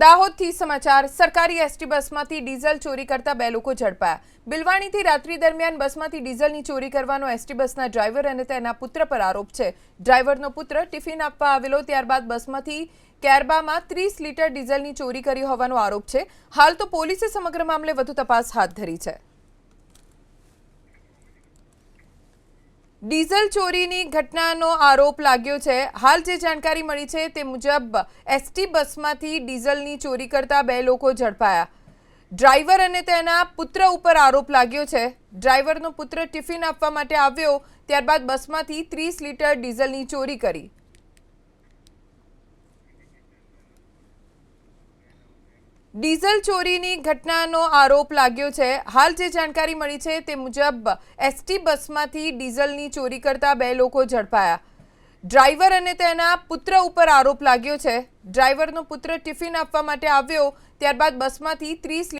દાહોદથી સમાચાર સરકારી એસટી બસમાંથી ડીઝલ ચોરી કરતા બે લોકો ઝડપાયા। બિલવાણીથી રાત્રિ દરમિયાન બસમાંથી ડીઝલની ચોરી કરવાનો એસટી બસના ડ્રાઈવર અને તેના પુત્ર પર આરોપ છે। ડ્રાઈવરનો પુત્ર ટિફિન આપવા આવેલો ત્યારબાદ બસમાંથી કેરબામાં 30 લીટર ડીઝલની ચોરી કરી હોવાનો આરોપ છે। હાલ તો પોલીસે સમગ્ર મામલે વધુ તપાસ હાથ ધરી છે। ડીઝલ ચોરીની ઘટનાનો આરોપ લાગ્યો છે। હાલ જે જાણકારી મળી છે તે મુજબ એસટી બસમાંથી ડીઝલની ચોરી કરતા બે લોકો ઝડપાયા। ડ્રાઈવર અને તેના પુત્ર ઉપર આરોપ લાગ્યો છે। ડ્રાઈવરનો પુત્ર ટિફિન આપવા માટે આવ્યો ત્યારબાદ બસમાંથી 30 લીટર ડીઝલની ચોરી કરી। ડીઝલ ચોરીની ઘટનાનો આરોપ લાગ્યો છે। હાલ જે જાણકારી મળી છે તે મુજબ એસટી બસમાંથી ડીઝલની ચોરી કરતા બે લોકો ઝડપાયા। ડ્રાઈવર અને તેના પુત્ર ઉપર આરોપ લાગ્યો છે। ડ્રાઈવરનો પુત્ર ટિફિન આપવા માટે આવ્યો ત્યારબાદ બસમાંથી 30